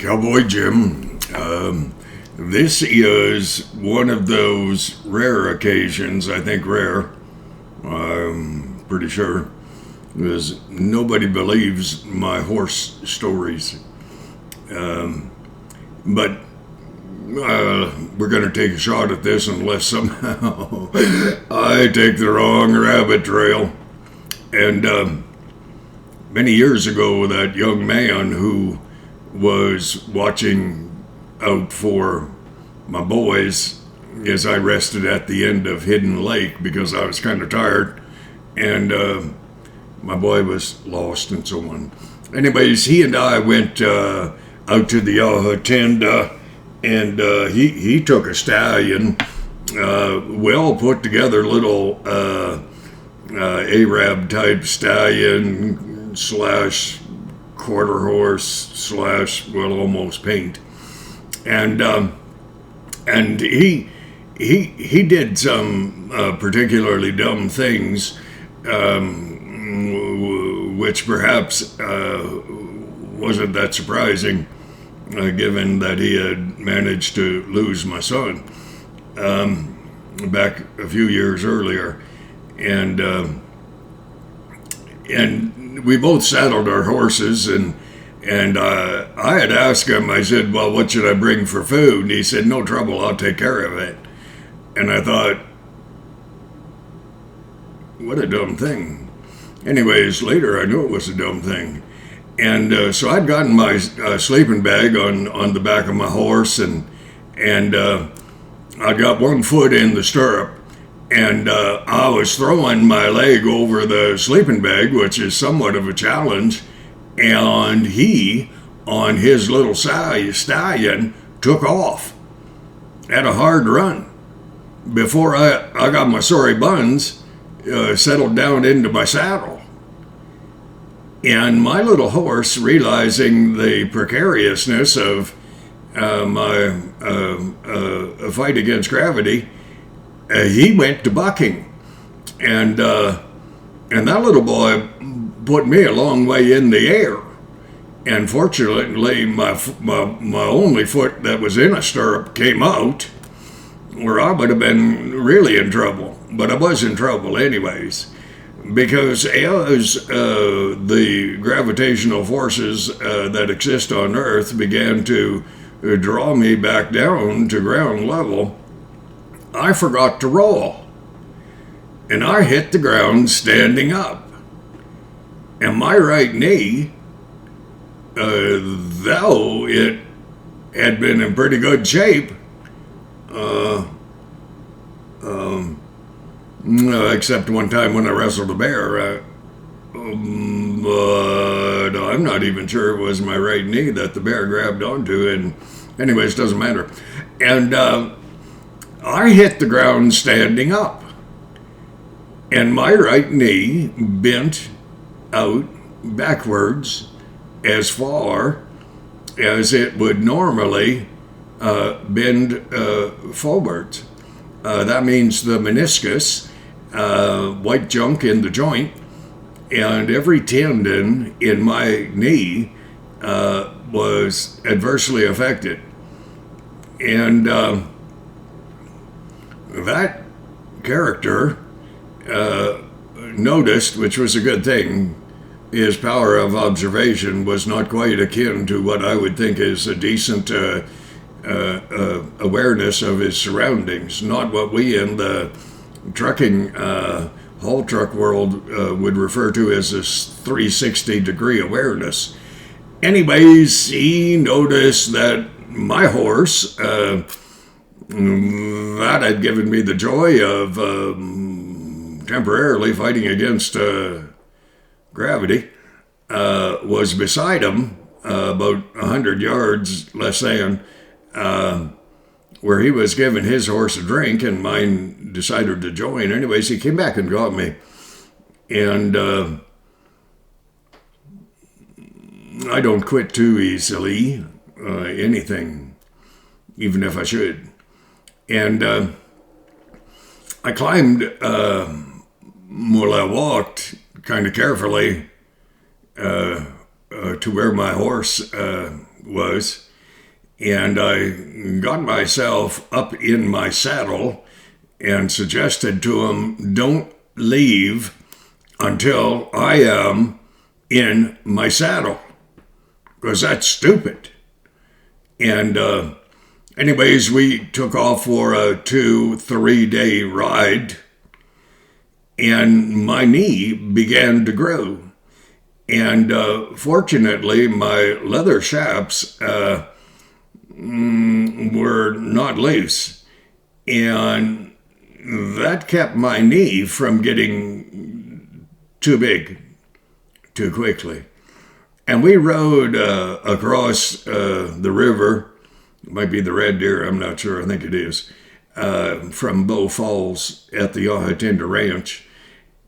Cowboy Jim. This is one of those rare occasions, I think rare, I'm pretty sure, because nobody believes my horse stories. But we're going to take a shot at this unless somehow I take the wrong rabbit trail. And many years ago, that young man who was watching out for my boys as I rested at the end of Hidden Lake because I was kind of tired and my boy was lost and so on. Anyways, he and I went out to the Hacienda and he took a stallion, well put together little Arab type stallion slash quarter horse slash, well, almost paint. And he did some particularly dumb things, which perhaps wasn't that surprising, given that he had managed to lose my son back a few years earlier, and we both saddled our horses, and I had asked him, I said, well, what should I bring for food? And he said, no trouble, I'll take care of it. And I thought, what a dumb thing. Anyways, later I knew it was a dumb thing. And so I'd gotten my sleeping bag on the back of my horse, and I got one foot in the stirrup, and I was throwing my leg over the sleeping bag, which is somewhat of a challenge, and he, on his little stallion, took off at a hard run. Before I got my sorry buns settled down into my saddle. And my little horse, realizing the precariousness of my fight against gravity, he went to bucking. And that little boy put me a long way in the air. And fortunately, my only foot that was in a stirrup came out, or I would have been really in trouble. But I was in trouble anyways, because as the gravitational forces that exist on Earth began to draw me back down to ground level, I forgot to roll. And I hit the ground standing up. And my right knee, though it had been in pretty good shape, except one time when I wrestled a bear, but I'm not even sure it was my right knee that the bear grabbed onto, and anyways, doesn't matter. And I hit the ground standing up, and my right knee bent out backwards as far as it would normally bend forwards. That means the meniscus, white junk in the joint, and every tendon in my knee was adversely affected. And that character noticed, which was a good thing, his power of observation was not quite akin to what I would think is a decent awareness of his surroundings, not what we in the trucking haul truck world would refer to as this 360-degree awareness. Anyways, he noticed that my horse, that had given me the joy of temporarily fighting against gravity, was beside him about 100 yards, less than, where he was giving his horse a drink, and mine decided to join. Anyways, he came back and got me. And I don't quit too easily, anything, even if I should. And I climbed, well, I walked kind of carefully to where my horse was, And I got myself up in my saddle and suggested to him, don't leave until I am in my saddle, because that's stupid. And anyways, we took off for a 2-3 day ride, and my knee began to grow. And fortunately, my leather chaps were not loose. And that kept my knee from getting too big too quickly. And we rode across the river. It might be the Red Deer, I'm not sure, I think it is, from Bow Falls at the Yahatenda Ranch.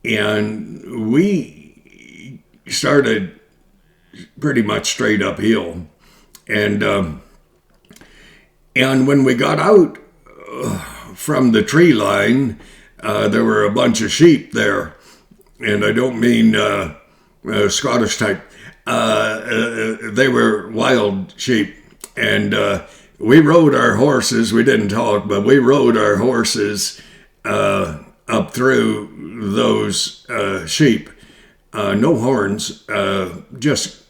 And we started pretty much straight uphill. And when we got out from the tree line, there were a bunch of sheep there. And I don't mean Scottish type. They were wild sheep. And we rode our horses. We didn't talk, but we rode our horses up through those sheep. No horns, just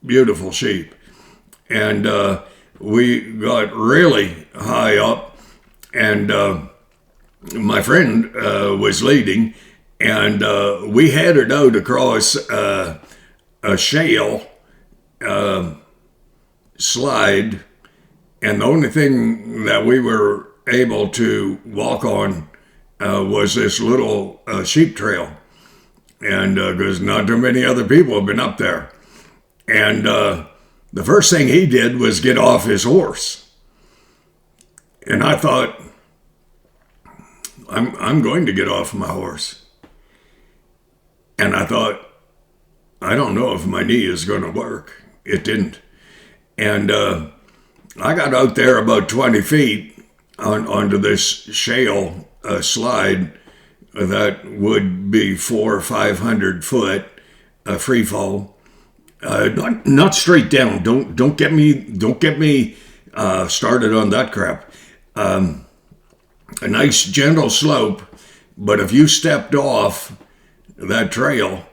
beautiful sheep. And we got really high up, and my friend was leading, and we headed out across a shale slide, and the only thing that we were able to walk on was this little sheep trail, and because not too many other people have been up there. And the first thing he did was get off his horse, and I thought, I'm going to get off my horse. And I thought, I don't know if my knee is going to work. It didn't. And I got out there about 20 feet onto this shale slide that would be 400 or 500 foot free fall. Not straight down. Don't get me started on that crap. A nice gentle slope, but if you stepped off that trail,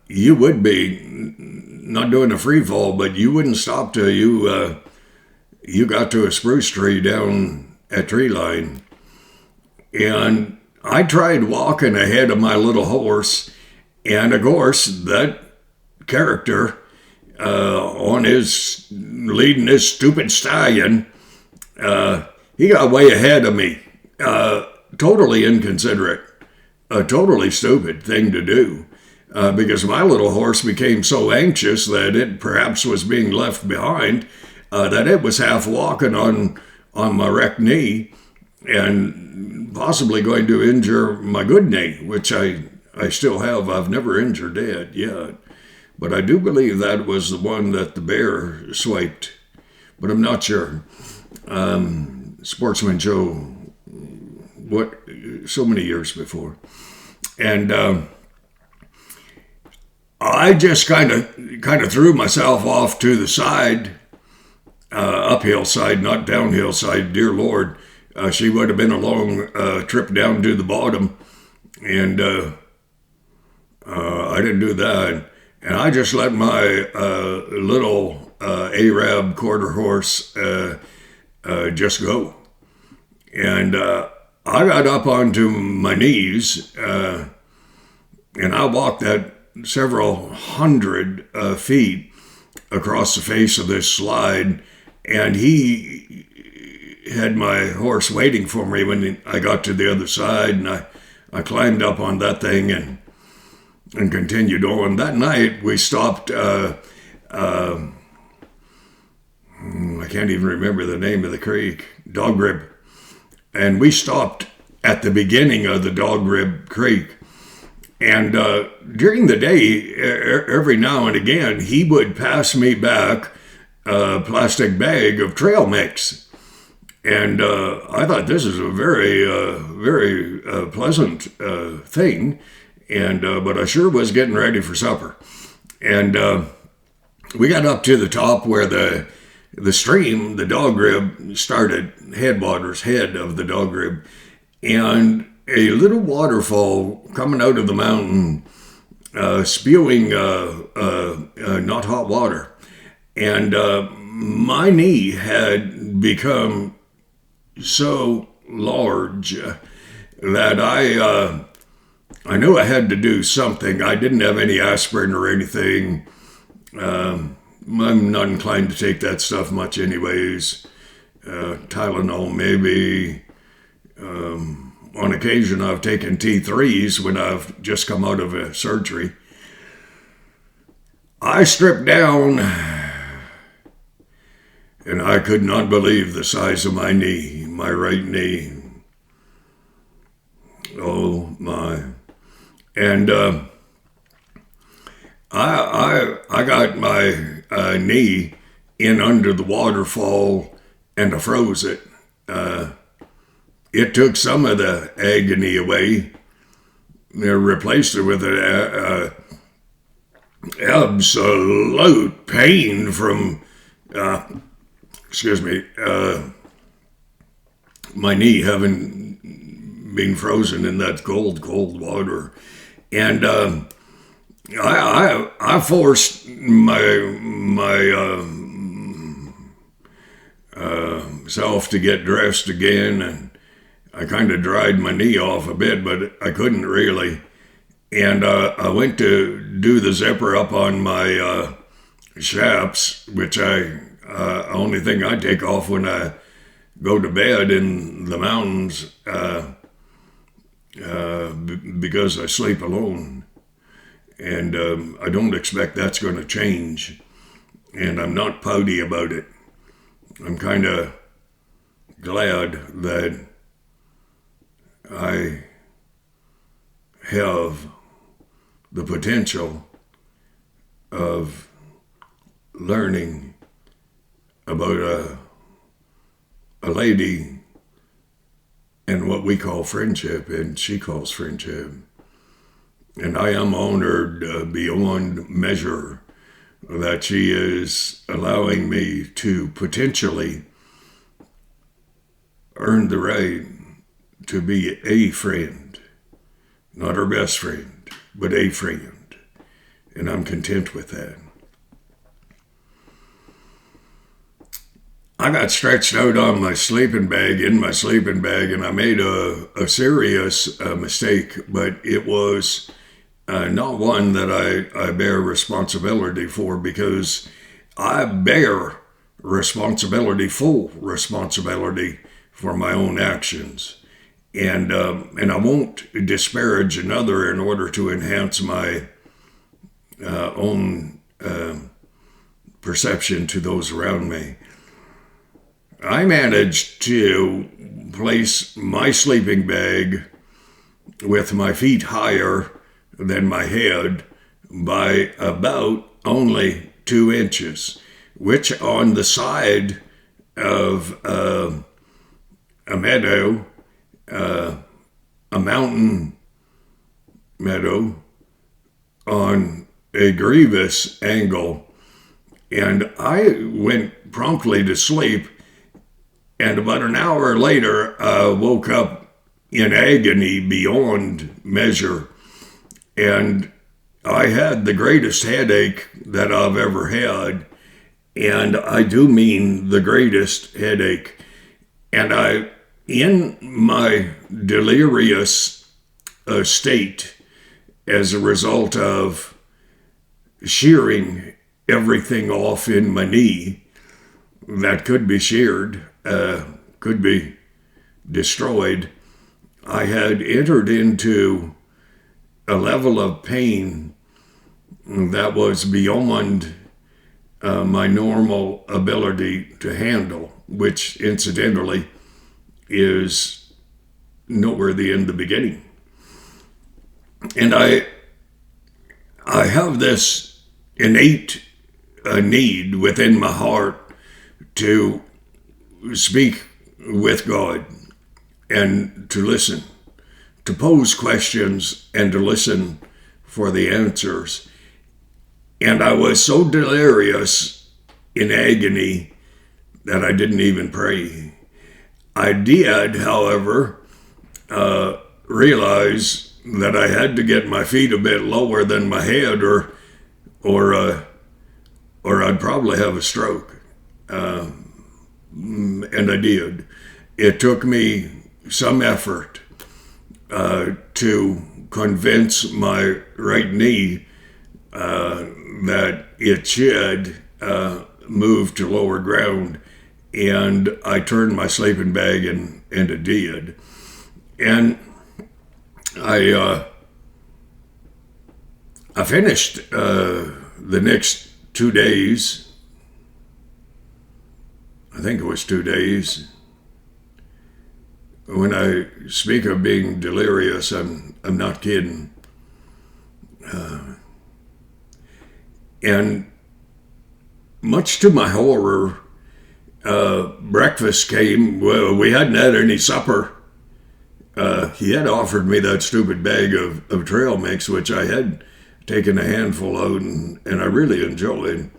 you would be not doing a free fall, but you wouldn't stop till you got to a spruce tree down at tree line. And I tried walking ahead of my little horse, and of course that character on his leading his stupid stallion, he got way ahead of me. Totally inconsiderate, a totally stupid thing to do. Because my little horse became so anxious that it perhaps was being left behind, that it was half walking on my wrecked knee and possibly going to injure my good knee, which I still have. I've never injured it yet. But I do believe that was the one that the bear swiped, but I'm not sure. Sportsman Joe, so many years before. And I just kind of threw myself off to the side, uphill side, not downhill side. Dear Lord, she would have been a long trip down to the bottom, and I didn't do that. And I just let my little Arab quarter horse just go. And I got up onto my knees, and I walked that several hundred feet across the face of this slide, and he had my horse waiting for me when I got to the other side, and I climbed up on that thing and continued on. That night we stopped, I can't even remember the name of the creek, Dog Rib, and we stopped at the beginning of the Dog Rib Creek. And during the day, every now and again, he would pass me back a plastic bag of trail mix. And I thought this is a very, very pleasant thing. And but I sure was getting ready for supper. And we got up to the top where the the stream, the dog rib, started headwaters, head of the dog rib, and a little waterfall coming out of the mountain, spewing not hot water. And my knee had become so large that I knew I had to do something. I didn't have any aspirin or anything. I'm not inclined to take that stuff much anyways. Tylenol maybe. On occasion I've taken T3s when I've just come out of a surgery. I stripped down and I could not believe the size of my knee, my right knee. Oh my. And I got my knee in under the waterfall and I froze it. It took some of the agony away. They replaced it with an absolute pain from, my knee having been frozen in that cold cold water. And I forced my self to get dressed again, and I kind of dried my knee off a bit, but I couldn't really. And I went to do the zipper up on my chaps, which only thing I take off when I go to bed in the mountains, because I sleep alone. And I don't expect that's going to change. And I'm not pouty about it. I'm kind of glad that I have the potential of learning about a lady and what we call friendship, and she calls friendship. And I am honored beyond measure that she is allowing me to potentially earn the right to be a friend, not her best friend, but a friend. And I'm content with that. I got stretched out on my sleeping bag, and I made a serious mistake, but it was not one that I bear responsibility for, because I bear full responsibility for my own actions. And I won't disparage another in order to enhance my own perception to those around me. I managed to place my sleeping bag with my feet higher than my head by about only 2 inches, which on the side of a meadow, a mountain meadow, on a grievous angle. And I went promptly to sleep, and about an hour later, I woke up in agony beyond measure. And I had the greatest headache that I've ever had. And I do mean the greatest headache. And in my delirious state, as a result of shearing everything off in my knee that could be sheared, could be destroyed, I had entered into a level of pain that was beyond my normal ability to handle, which incidentally is noteworthy in the beginning. And I have this innate need within my heart to speak with God and to listen, to pose questions and to listen for the answers. And I was so delirious in agony that I didn't even pray. I did, however, realize that I had to get my feet a bit lower than my head, or, uh, or I'd probably have a stroke. And I did. It took me some effort to convince my right knee that it should move to lower ground, and I turned my sleeping bag, and it did. And I finished the next 2 days. I think it was 2 days. When I speak of being delirious, I'm not kidding. And much to my horror, breakfast came. Well, we hadn't had any supper. He had offered me that stupid bag of trail mix, which I had taken a handful out, and I really enjoyed.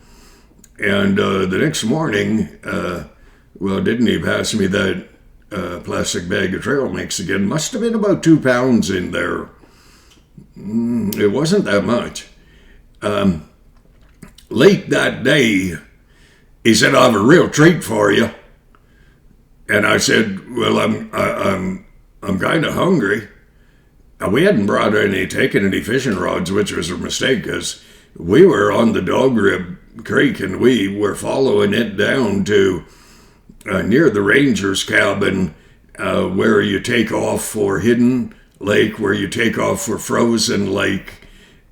And the next morning, didn't he pass me that plastic bag of trail mix again? Must have been about 2 pounds in there. It wasn't that much. Late that day, he said, "I have a real treat for you." And I said, "Well, I'm kind of hungry." We hadn't taken any fishing rods, which was a mistake, because we were on the Dog Rib Creek, and we were following it down to near the ranger's cabin, where you take off for Hidden Lake, where you take off for Frozen Lake.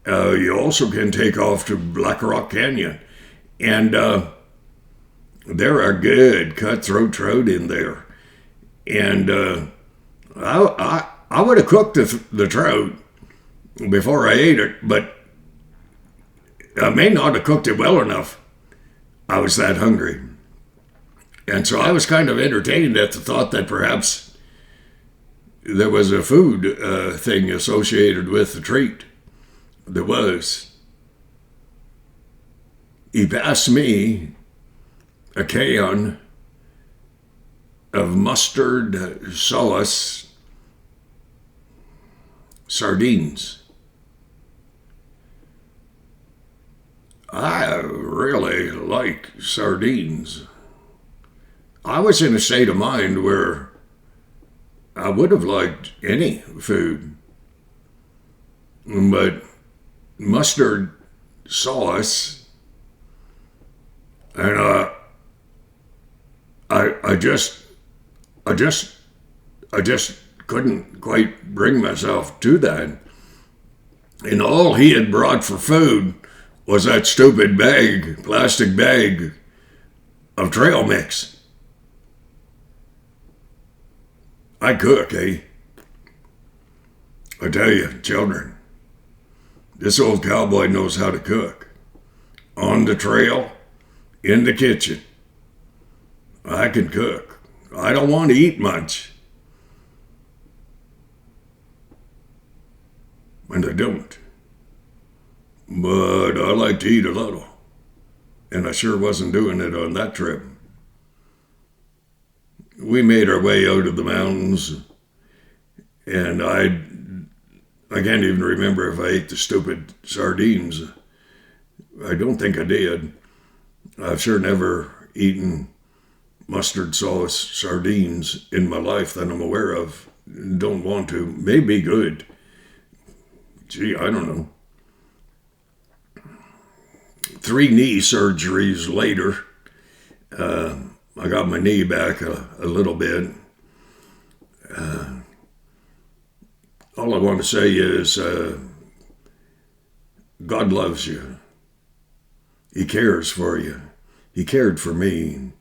You also can take off to Black Rock Canyon. And there are good cutthroat trout in there. And I would have cooked the trout before I ate it, but I may not have cooked it well enough. I was that hungry. And so I was kind of entertained at the thought that perhaps there was a food thing associated with the treat. There was. He passed me a can of mustard sauce sardines. I really like sardines. I was in a state of mind where I would have liked any food, but mustard sauce, and I just couldn't quite bring myself to that. And all he had brought for food was that stupid plastic bag of trail mix. I cook, eh? I tell you, children, this old cowboy knows how to cook. On the trail, in the kitchen, I can cook. I don't want to eat much. And I don't. But I like to eat a little. And I sure wasn't doing it on that trip. We made our way out of the mountains, and I can't even remember if I ate the stupid sardines. I don't think I did. I've sure never eaten mustard sauce sardines in my life that I'm aware of. Don't want to. May be good. Gee, I don't know. 3 knee surgeries later, I got my knee back a little bit. All I want to say is God loves you. He cares for you. He cared for me.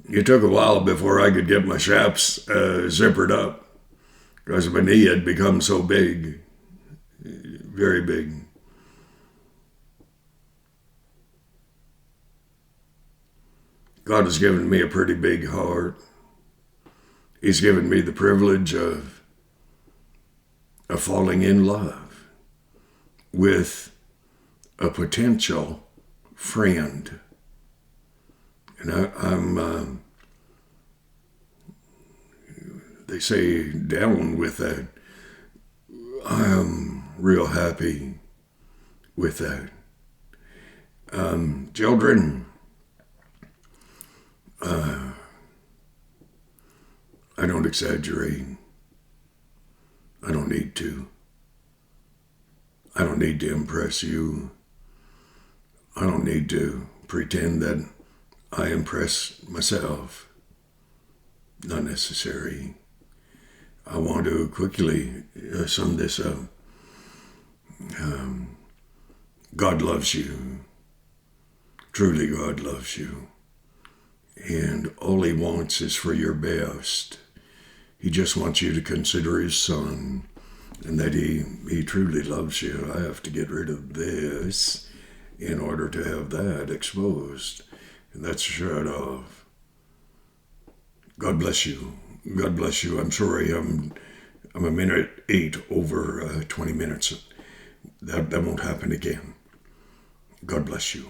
It took a while before I could get my straps zippered up because my knee had become so big, very big. God has given me a pretty big heart. He's given me the privilege of falling in love with a potential friend. And I'm, they say, down with that. I'm real happy with that. Children, I don't exaggerate. I don't need to. I don't need to impress you. I don't need to pretend that I impress myself. Not necessary. I want to quickly sum this up. God loves you. Truly, God loves you. And all he wants is for your best. He just wants you to consider his son and that he truly loves you. I have to get rid of this in order to have that exposed. And that's shut off. God bless you. God bless you. I'm sorry I'm a minute 8 over 20 minutes. That won't happen again. God bless you.